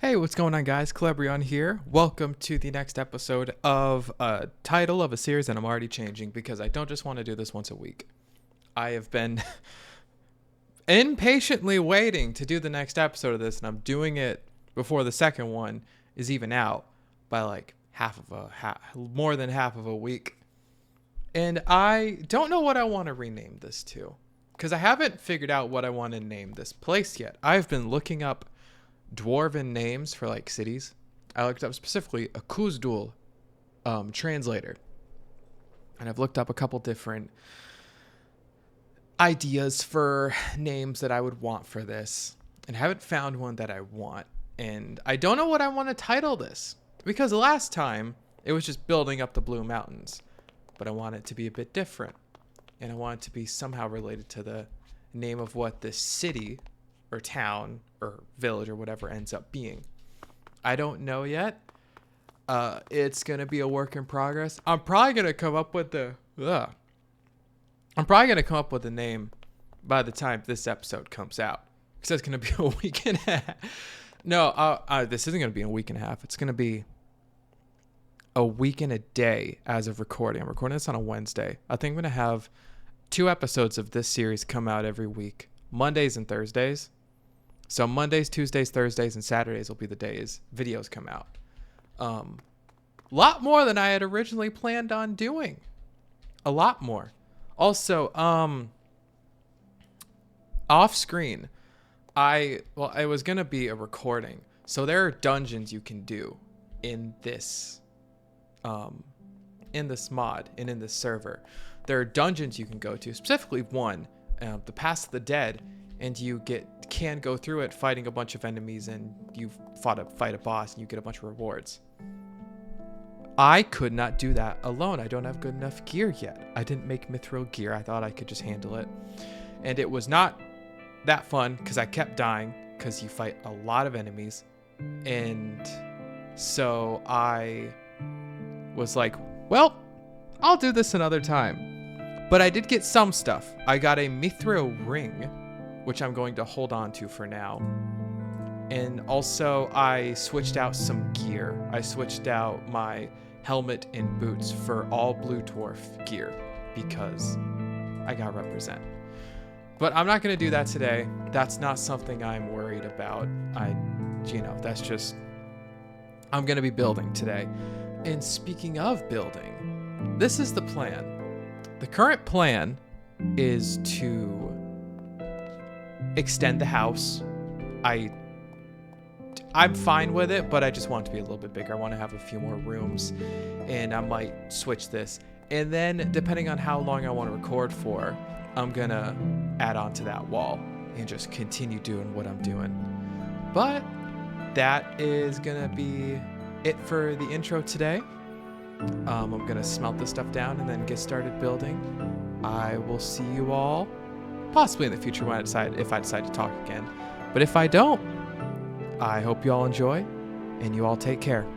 Hey, what's going on, guys? Celebrion here. Welcome to the next episode of a title of a series that I'm already changing because I don't just want to do this once a week. I have been impatiently waiting to do the next episode of this, and I'm doing it before the second one is even out by like more than half of a week. And I don't know what I want to rename this to because I haven't figured out what I want to name this place yet. I've been looking up dwarven names for like cities. I looked up specifically a Kuzdul translator, and I've looked up a couple different ideas for names that I would want for this, and haven't found one that I want. And I don't know what I want to title this because the last time it was just building up the Blue Mountains, but I want it to be a bit different, and I want it to be somehow related to the name of what this city or town or village or whatever ends up being. I don't know yet. It's gonna be a work in progress. I'm probably gonna come up with the name by the time this episode comes out, because it's gonna be a week and a half. No, this isn't gonna be a week and a half. It's gonna be a week and a day as of recording. I'm recording this on a Wednesday. I think I'm gonna have 2 episodes of this series come out every week, Mondays and Thursdays. So Mondays, Tuesdays, Thursdays, and Saturdays will be the days videos come out. Lot more than I had originally planned on doing. A lot more. Also, off screen, it was gonna be a recording. So there are dungeons you can do in this mod and in this server. There are dungeons you can go to, specifically one, the Pass of the Dead, and you can go through it fighting a bunch of enemies, and you fight a boss and you get a bunch of rewards. I could not do that alone. I don't have good enough gear yet. I didn't make mithril gear. I thought I could just handle it. And it was not that fun because I kept dying because you fight a lot of enemies. And so I was like, well, I'll do this another time. But I did get some stuff. I got a mithril ring, which I'm going to hold on to for now. And also I switched out some gear. I switched out my helmet and boots for all blue dwarf gear because I got represent. But I'm not going to do that today. That's not something I'm worried about. That's just, I'm going to be building today. And speaking of building, this is the plan. The current plan is to extend the house. I'm fine with it, but I just want it to be a little bit bigger. I want to have a few more rooms, and I might switch this. And then, depending on how long I want to record for, I'm gonna add on to that wall and just continue doing what I'm doing. But that is gonna be it for the intro today. I'm gonna smelt this stuff down and then get started building. I will see you all possibly in the future if I decide to talk again. But if I don't, I hope you all enjoy, and you all take care.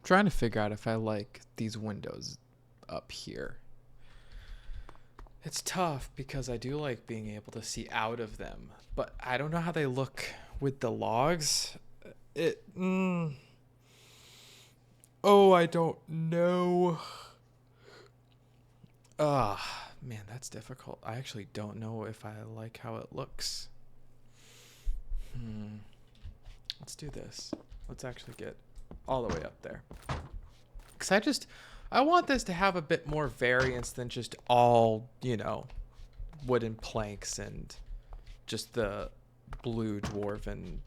Trying to figure out if I like these windows up here. It's tough because I do like being able to see out of them, but I don't know how they look with the logs. Oh, I don't know. Man, that's difficult. I actually don't know if I like how it looks. Let's do this. Let's actually get all the way up there. Because I want this to have a bit more variance than just all, wooden planks and just the blue dwarven,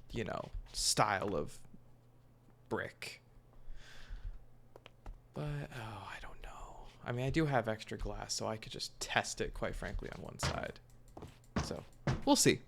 style of brick. But, I don't know. I mean, I do have extra glass, so I could just test it, quite frankly, on one side. So, we'll see.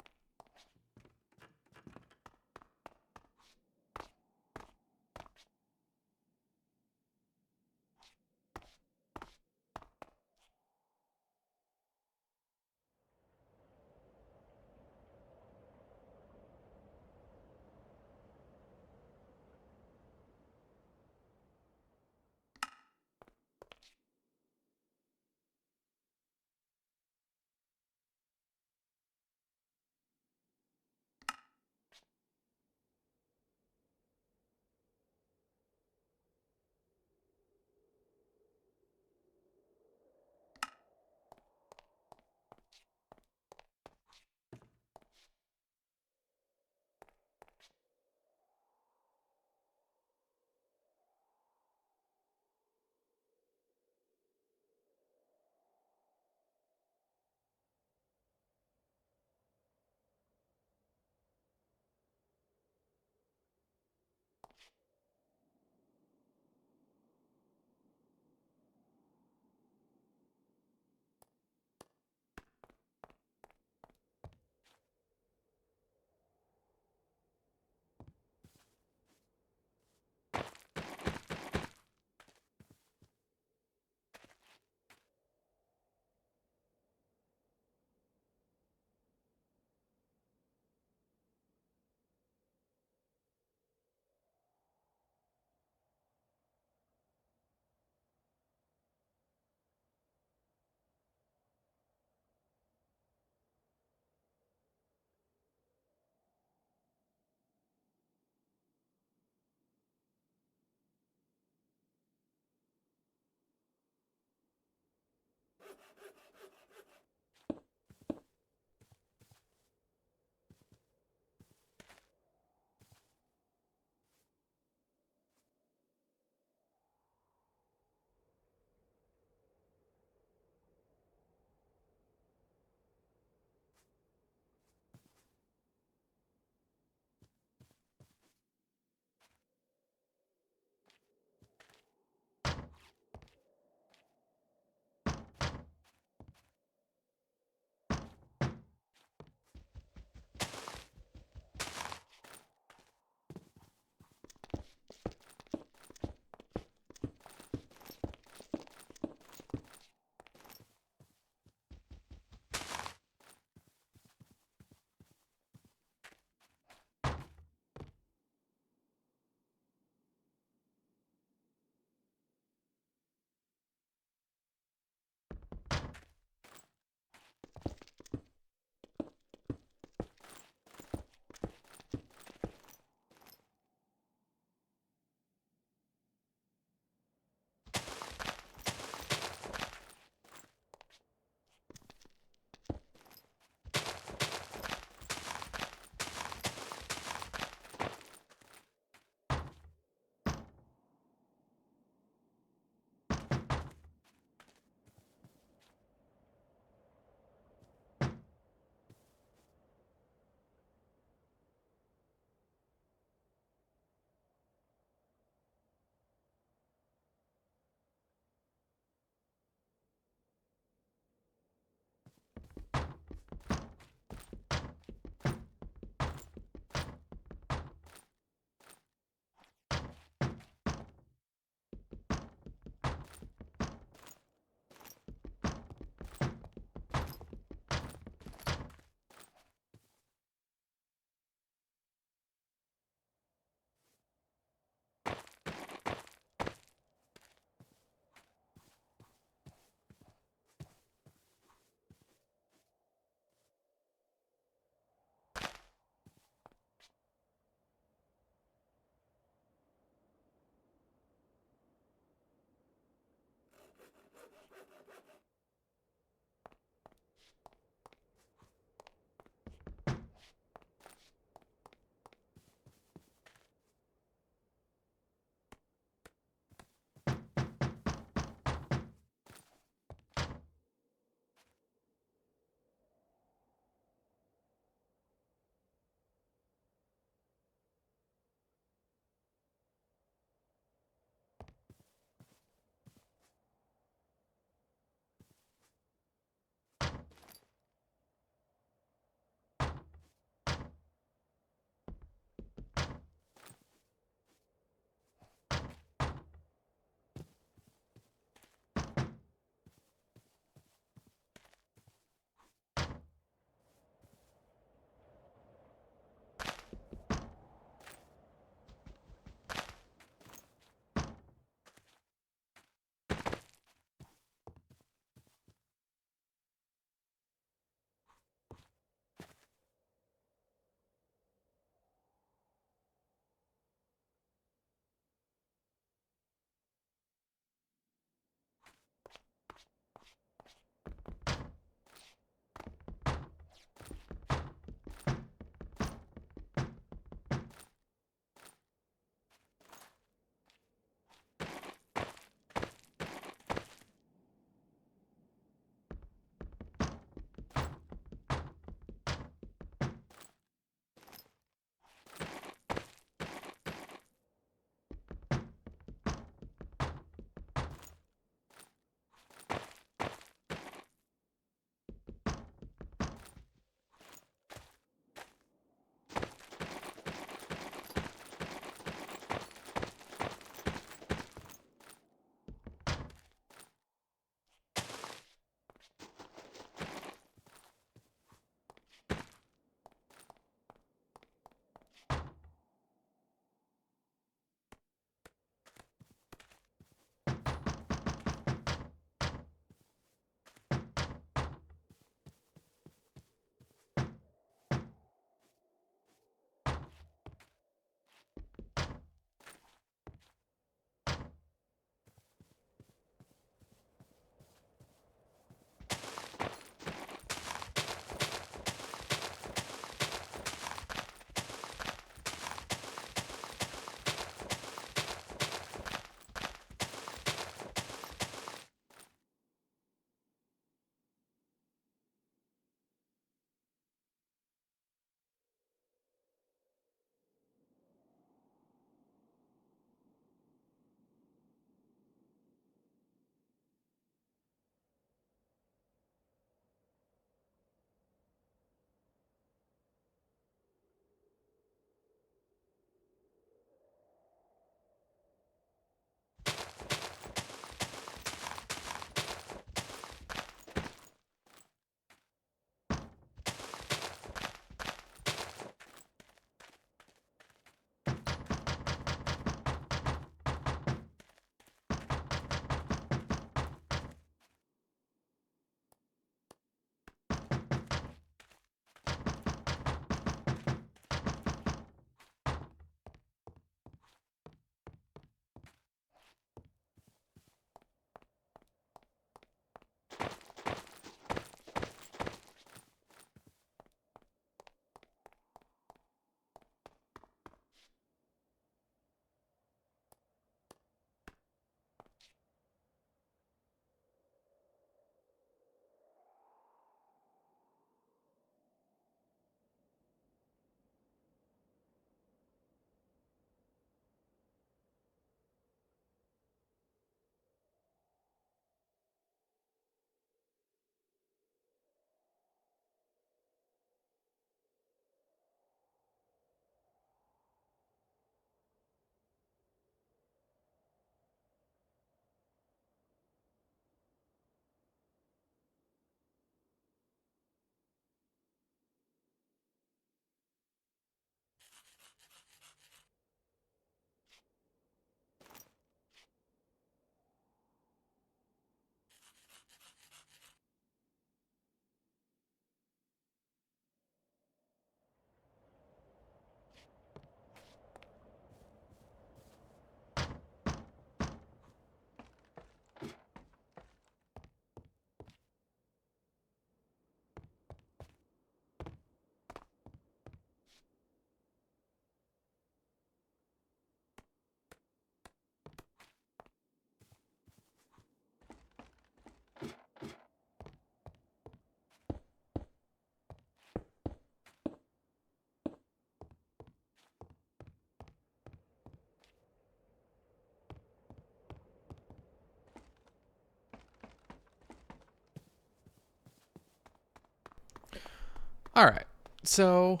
All right. So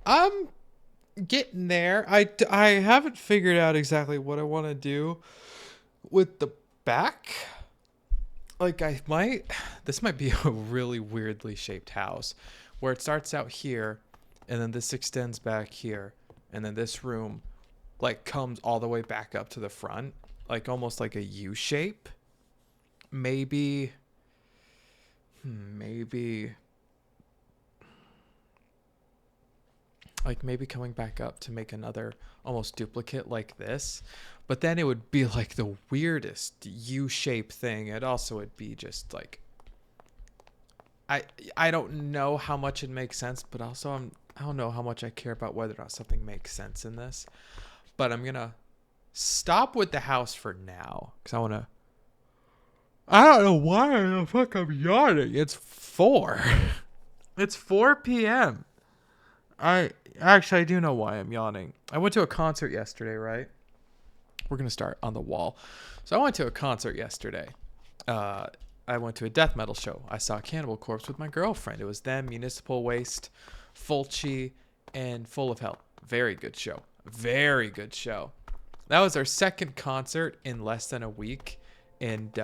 I'm getting there. I haven't figured out exactly what I want to do with the back. Like this might be a really weirdly shaped house where it starts out here and then this extends back here and then this room like comes all the way back up to the front, like almost like a U shape. Maybe maybe maybe coming back up to make another almost duplicate like this, but then it would be like the weirdest U-shaped thing. It also would be just like I don't know how much it makes sense, but also I don't know how much I care about whether or not something makes sense in this. But I'm gonna stop with the house for now because I don't know why the fuck I'm yawning. It's 4. It's 4 p.m. I do know why I'm yawning. I went to a concert yesterday, right? We're going to start on the wall. So I went to a concert yesterday. I went to a death metal show. I saw Cannibal Corpse with my girlfriend. It was them, Municipal Waste, Fulci, and Full of Hell. Very good show. Very good show. That was our second concert in less than a week. And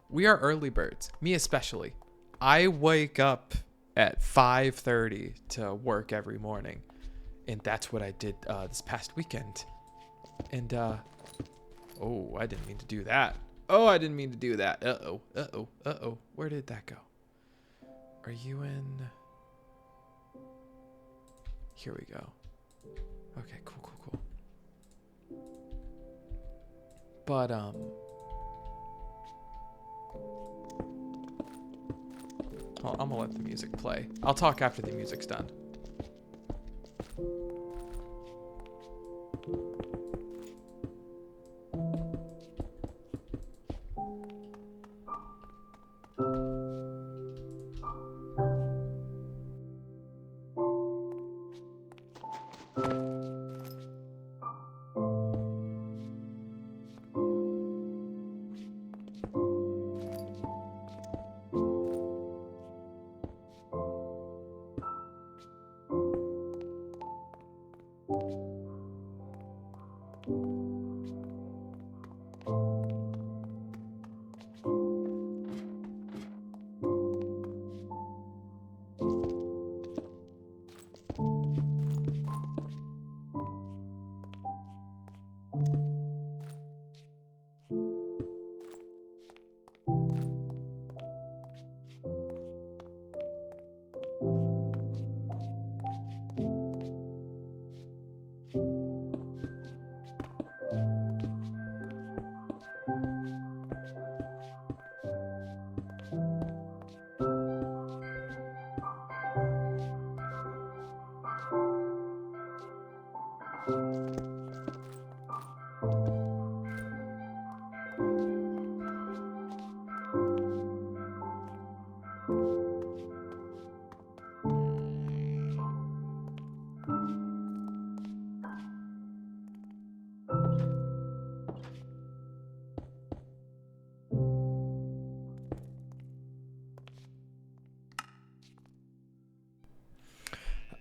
we are early birds. Me especially. I wake up at 5:30 to work every morning. And that's what I did this past weekend. And, oh, I didn't mean to do that. Oh, I didn't mean to do that. Uh-oh, uh-oh, uh-oh. Where did that go? Are you in? Here we go. Okay, cool. But, well, I'm gonna let the music play. I'll talk after the music's done.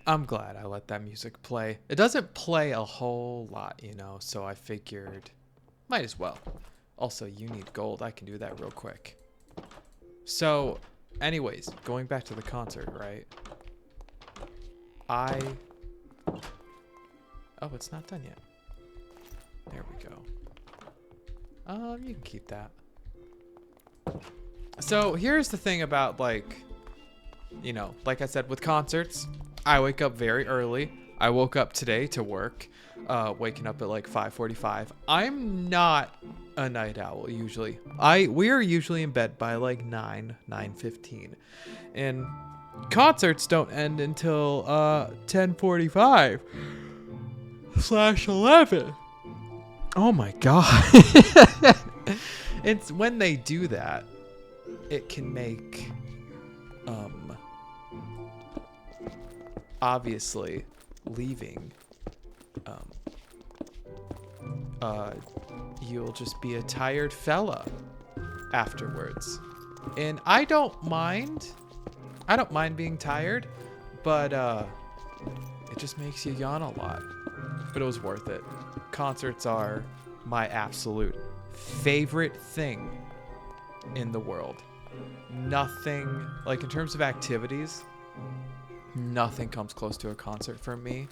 I'm glad I let that music play. It doesn't play a whole lot, so I figured might as well. Also, you need gold. I can do that real quick. So, anyways, going back to the concert, right? I Oh, it's not done yet. There we go. You can keep that. So here's the thing about, like, you know, like I said, with concerts, I wake up very early. I woke up today to work, waking up at like 5:45. I'm not a night owl usually. We are usually in bed by like 9:15, and concerts don't end until 10:45/11. Oh my god. It's when they do that, it can make obviously leaving you'll just be a tired fella afterwards. And I don't mind being tired, but it just makes you yawn a lot. But it was worth it. Concerts are my absolute favorite thing in the world. Nothing, like in terms of activities, nothing comes close to a concert for me.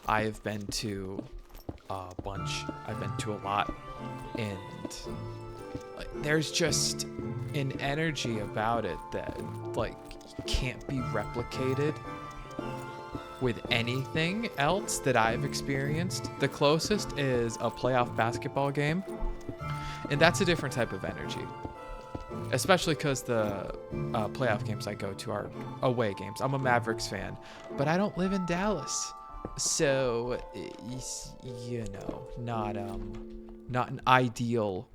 I have been to a bunch. I've been to a lot, and like, there's just an energy about it that like can't be replicated with anything else that I've experienced. The closest is a playoff basketball game, and that's a different type of energy. Especially because the playoff games I go to are away games. I'm a Mavericks fan, but I don't live in Dallas, so you know, not an ideal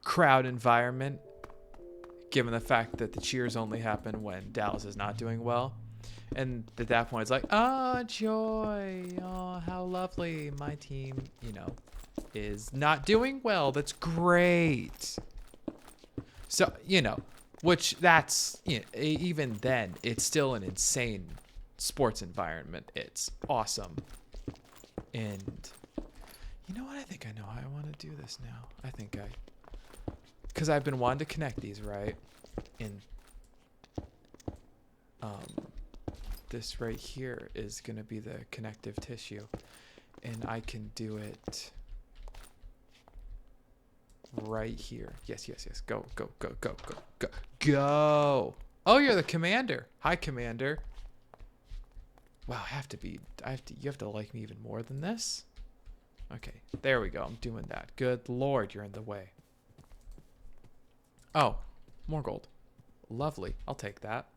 crowd environment, given the fact that the cheers only happen when Dallas is not doing well. And at that point, it's like, oh, joy, oh, how lovely, my team, you know, is not doing well. That's great. So, you know, which that's, you know, even then, it's still an insane sports environment. It's awesome. And you know what? I think I know how I want to do this now. Because I've been wanting to connect these, right? And this right here is going to be the connective tissue. And I can do it right here. Yes. Go. Oh, you're the commander. Hi, commander. Wow, you have to like me even more than this? Okay, there we go. I'm doing that. Good Lord, you're in the way. Oh, more gold. Lovely. I'll take that.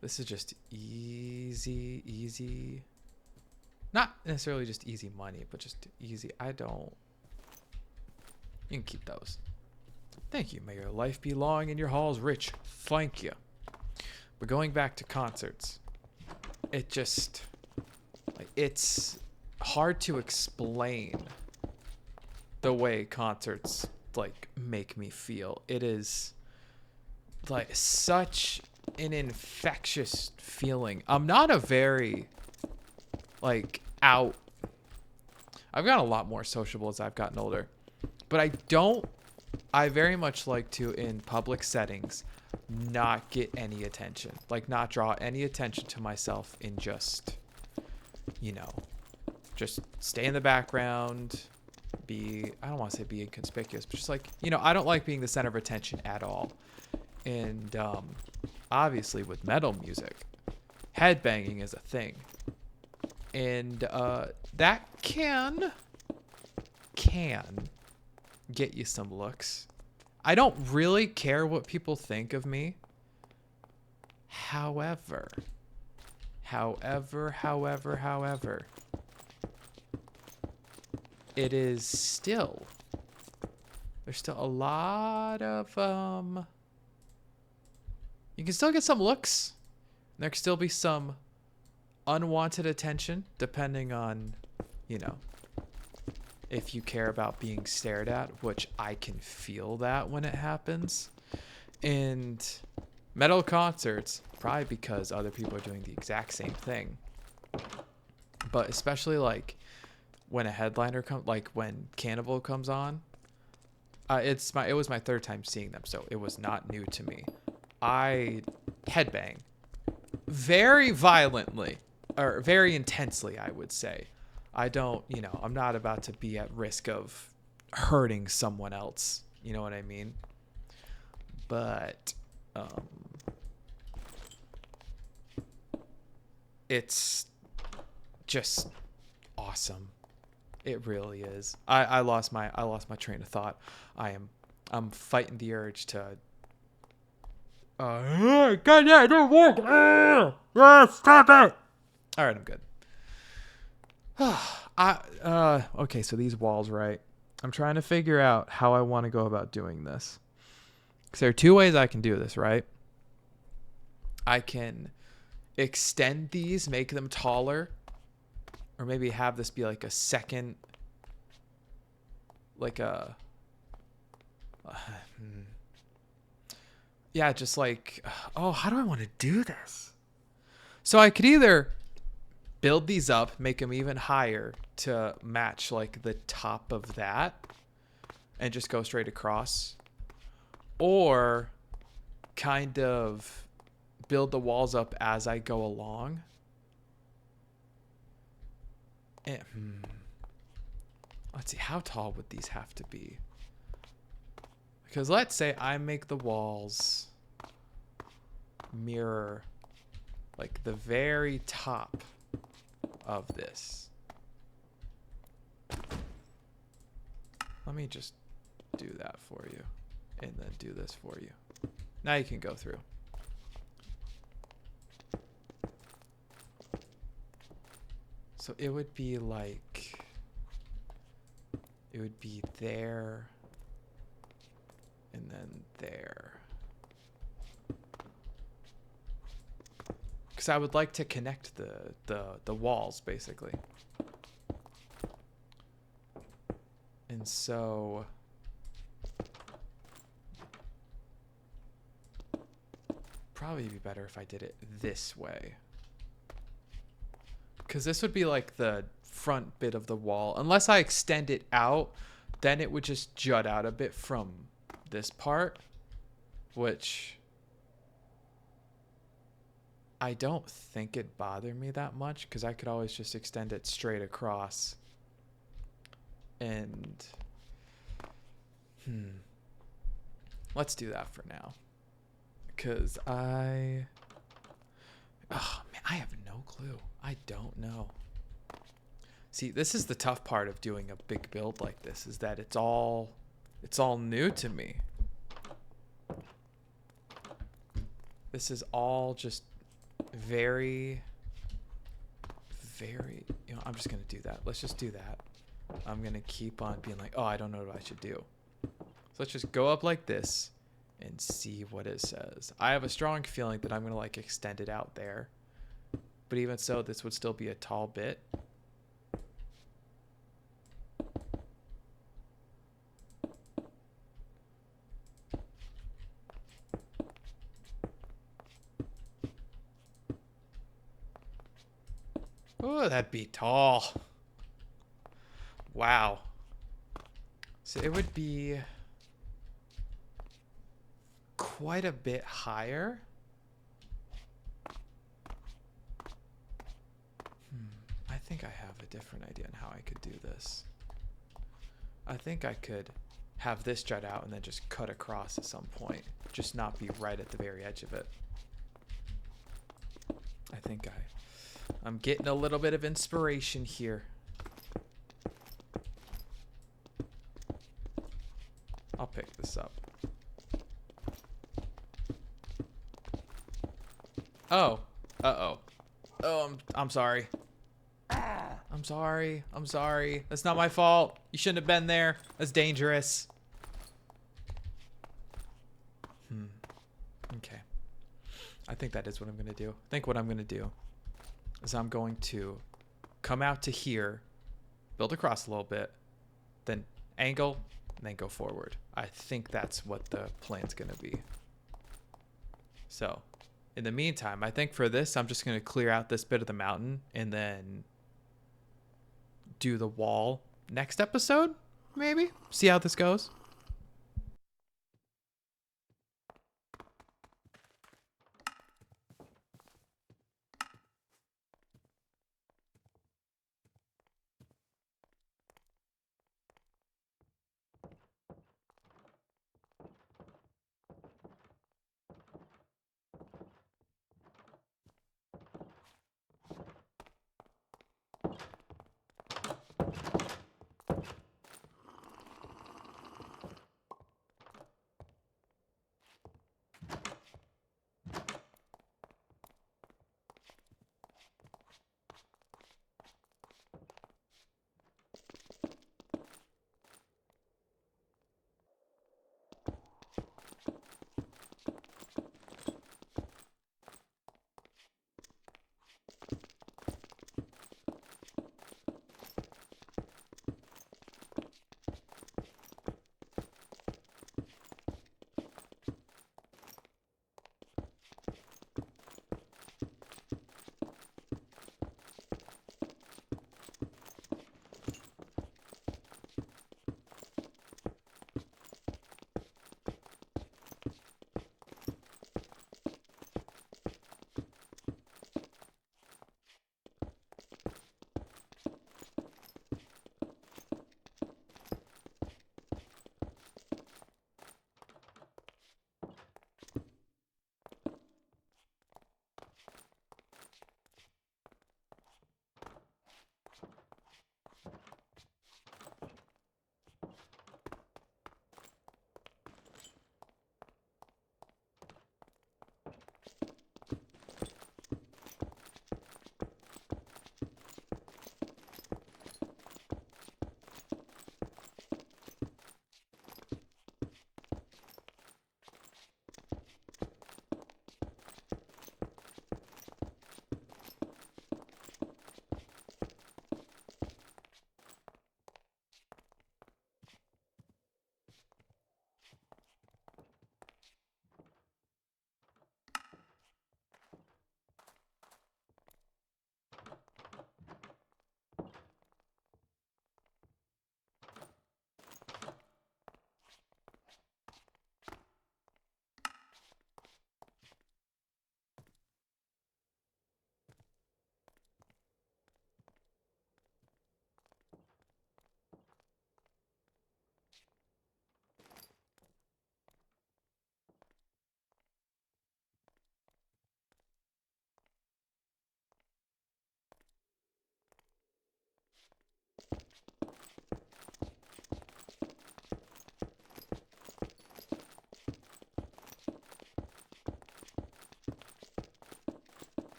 This is just easy. Not necessarily just easy money, but just easy. You can keep those. Thank you. May your life be long and your halls rich. Thank you. But going back to concerts, it's hard to explain the way concerts like make me feel. It is like such an infectious feeling. I'm not a very like out. I've gotten a lot more sociable as I've gotten older. But I very much like to, in public settings, not get any attention. Like, not draw any attention to myself and just, you know, just stay in the background, I don't want to say be inconspicuous, but just like, you know, I don't like being the center of attention at all. And obviously with metal music, headbanging is a thing. And that can get you some looks. I don't really care what people think of me. However, it is still, there's still a lot of, you can still get some looks. There can still be some unwanted attention, depending on, you know, if you care about being stared at, which I can feel that when it happens. And metal concerts, probably because other people are doing the exact same thing. But especially like when a headliner comes, like when Cannibal comes on, it was my third time seeing them, so it was not new to me. I headbang very violently, or very intensely, I would say. I don't, I'm not about to be at risk of hurting someone else. You know what I mean? But it's just awesome. It really is. I lost my train of thought. I'm fighting the urge to God, yeah, it don't work. Stop it. All right, I'm good. Okay, so these walls, right? I'm trying to figure out how I want to go about doing this. Because there are two ways I can do this, right? I can extend these, make them taller, or maybe have this be like a second, like a, yeah, just like, oh, how do I want to do this? So I could either build these up, make them even higher to match like the top of that and just go straight across, or kind of build the walls up as I go along. And, let's see, how tall would these have to be? Because let's say I make the walls mirror like the very top of this. Let me just do that for you and then do this for you. Now you can go through. So it would be like, it would be there and then there. Because I would like to connect the walls, basically. And so probably be better if I did it this way. Because this would be like the front bit of the wall. Unless I extend it out, then it would just jut out a bit from this part, which I don't think it'd bother me that much because I could always just extend it straight across. And let's do that for now. Because oh man, I have no clue. I don't know. See, this is the tough part of doing a big build like this, is that it's all new to me. This is all just very, I'm just going to do that. Let's just do that. I'm going to keep on being like, oh, I don't know what I should do. So let's just go up like this and see what it says. I have a strong feeling that I'm going to like extend it out there. But even so, this would still be a tall bit. Oh, that'd be tall. Wow. So it would be quite a bit higher. I think I have a different idea on how I could do this. I think I could have this jut out and then just cut across at some point. Just not be right at the very edge of it. I think I'm getting a little bit of inspiration here. I'll pick this up. Oh. Uh-oh. Oh, I'm sorry. I'm sorry. I'm sorry. That's not my fault. You shouldn't have been there. That's dangerous. Okay. I think that is what I'm going to do. I think what I'm going to do is I'm going to come out to here, build across a little bit, then angle, and then go forward. I think that's what the plan's going to be. So, in the meantime, I think for this, I'm just going to clear out this bit of the mountain and then do the wall next episode, maybe? See how this goes.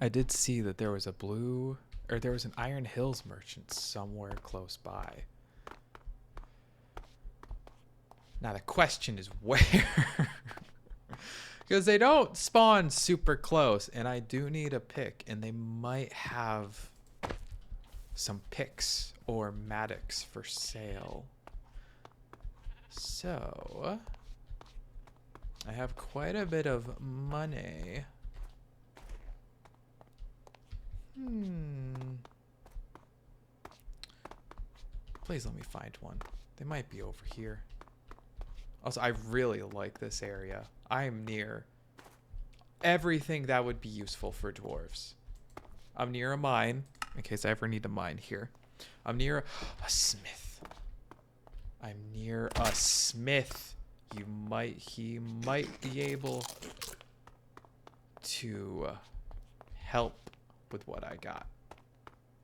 I did see that there was a blue, or there was an Iron Hills merchant somewhere close by. Now the question is where? Because they don't spawn super close, and I do need a pick, and they might have some picks or mattocks for sale. So I have quite a bit of money. Please let me find one. They might be over here. Also, I really like this area. I am near everything that would be useful for dwarves. I'm near a mine, in case I ever need a mine here. I'm near a smith. I'm near a smith. He might be able to help with what I got.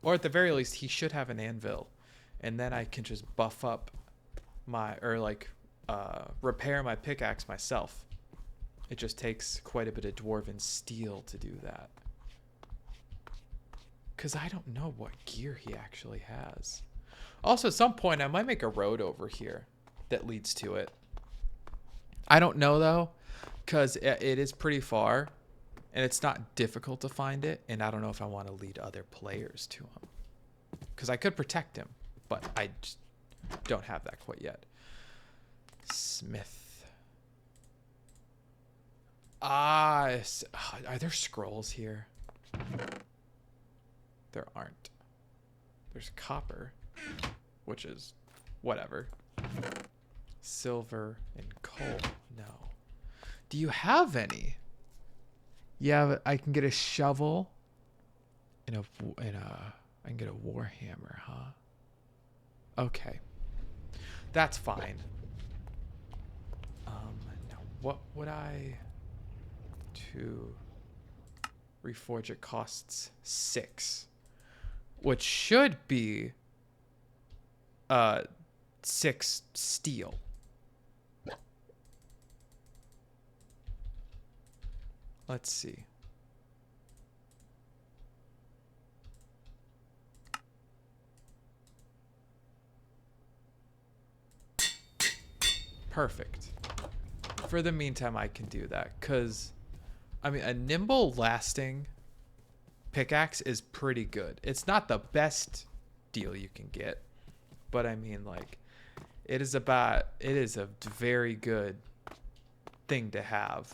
Or at the very least, he should have an anvil. And then I can just buff up my, or like, repair my pickaxe myself. It just takes quite a bit of dwarven steel to do that. Because I don't know what gear he actually has. Also, at some point, I might make a road over here that leads to it. I don't know, though, because it is pretty far. And it's not difficult to find it. And I don't know if I want to lead other players to him. Because I could protect him. But I just don't have that quite yet. Smith. Are there scrolls here? There aren't. There's copper, which is whatever. Silver and coal. No. Do you have any? Yeah, I can get a shovel and I can get a warhammer, huh? Okay, that's fine. Now what would I to reforge? It costs 6, which should be 6 steel. Let's see. Perfect. For the meantime, I can do that because, I mean, a nimble lasting pickaxe is pretty good. It's not the best deal you can get, but I mean, like, it is a very good thing to have.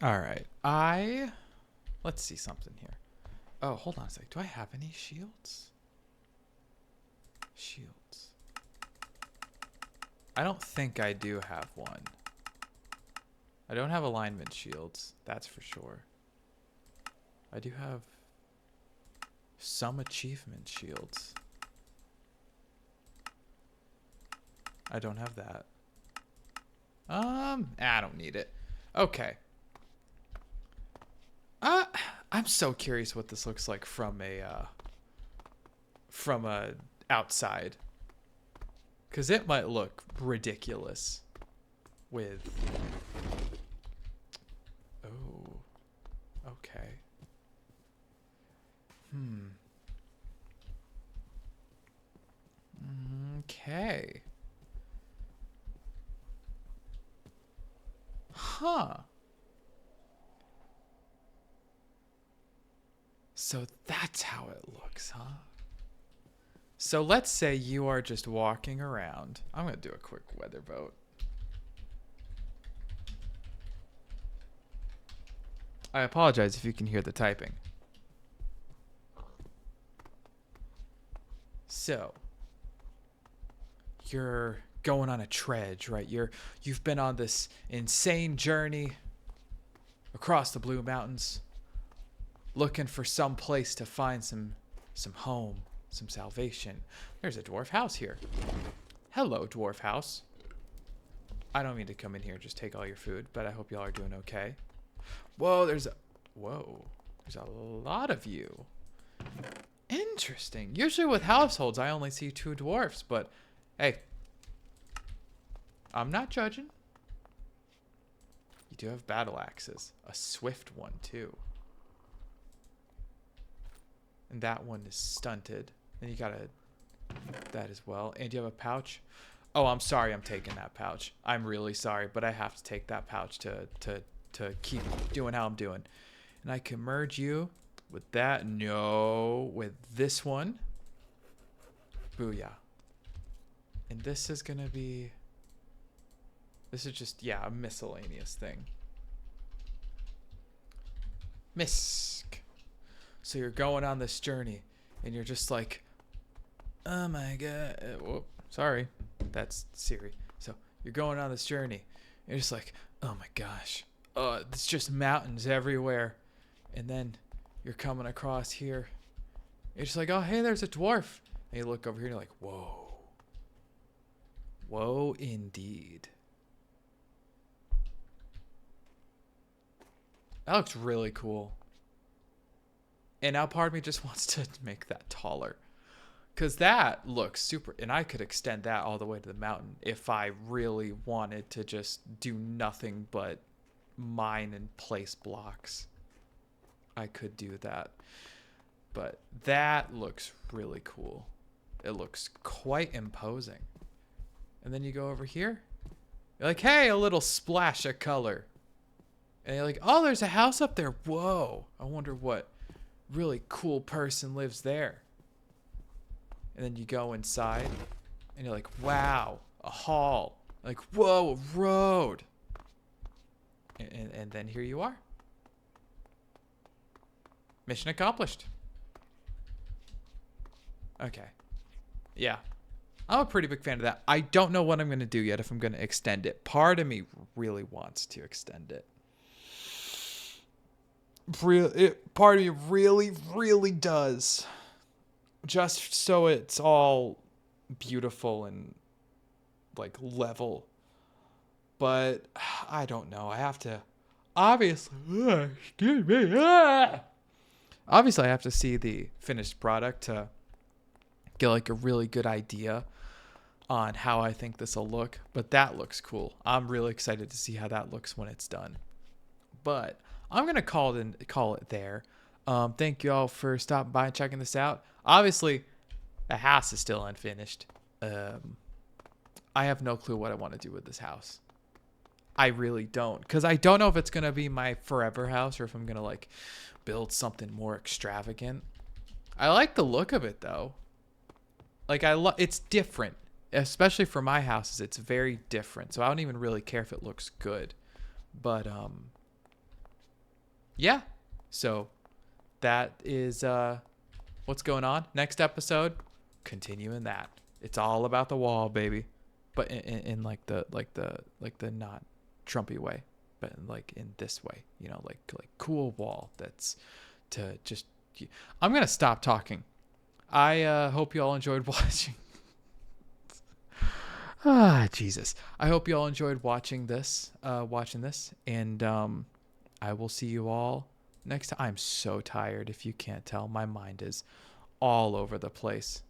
All right. Let's see something here. Oh, hold on a sec. Do I have any shields? Shields. I don't think I do have one. I don't have alignment shields. That's for sure. I do have some achievement shields. I don't have that. I don't need it. Okay. I'm so curious what this looks like from a outside. 'Cause it might look ridiculous with... Oh. Okay. Okay. Huh. So that's how it looks, huh? So let's say you are just walking around. I'm going to do a quick weather vote. I apologize if you can hear the typing. So, you're going on a trudge, right? You've been on this insane journey across the Blue Mountains, looking for some place to find some home, some salvation. There's a dwarf house here. Hello, dwarf house. I don't mean to come in here and just take all your food, but I hope y'all are doing okay. Whoa, there's a lot of you. Interesting. Usually with households, I only see 2 dwarfs, but hey, I'm not judging. You do have battle axes. A swift one, too. And that one is stunted. And you got that as well. And you have a pouch. Oh, I'm sorry I'm taking that pouch. I'm really sorry, but I have to take that pouch to keep doing how I'm doing. And I can merge you with that. No, with this one. Booyah. And this is going to be... This is just, yeah, a miscellaneous thing. Misk. So you're going on this journey, and you're just like, oh my god. Whoop, sorry. That's Siri. So you're going on this journey. And you're just like, oh my gosh. It's just mountains everywhere. And then you're coming across here. You're just like, oh, hey, there's a dwarf. And you look over here and you're like, whoa. Whoa, indeed. That looks really cool. And now part of me just wants to make that taller. Because that looks super... And I could extend that all the way to the mountain if I really wanted to just do nothing but mine and place blocks. I could do that. But that looks really cool. It looks quite imposing. And then you go over here. You're like, hey, a little splash of color. And you're like, oh, there's a house up there. Whoa. I wonder what really cool person lives there. And then you go inside. And you're like, wow, a hall. Like, whoa, a road. And then here you are. Mission accomplished. Okay. Yeah. I'm a pretty big fan of that. I don't know what I'm going to do yet if I'm going to extend it. Part of me really wants to extend it. Part of me really, really does. Just so it's all beautiful and like level. But I don't know. I have to obviously excuse me. Obviously I have to see the finished product to get like a really good idea on how I think this will look. But that looks cool. I'm really excited to see how that looks when it's done. But I'm gonna call it there. Thank you all for stopping by and checking this out. Obviously, the house is still unfinished. I have no clue what I want to do with this house. I really don't, because I don't know if it's gonna be my forever house or if I'm gonna like build something more extravagant. I like the look of it though. Like it's different, especially for my houses. It's very different, so I don't even really care if it looks good. But yeah. So that is what's going on. Next episode, continuing that. It's all about the wall, baby. But in like the not Trumpy way, but like in this way, like cool wall that's to just. I'm gonna stop talking. I hope you all enjoyed watching. Jesus. I hope you all enjoyed watching this, and I will see you all next time. I'm so tired. If you can't tell, my mind is all over the place.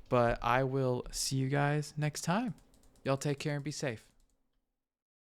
But I will see you guys next time. Y'all take care and be safe.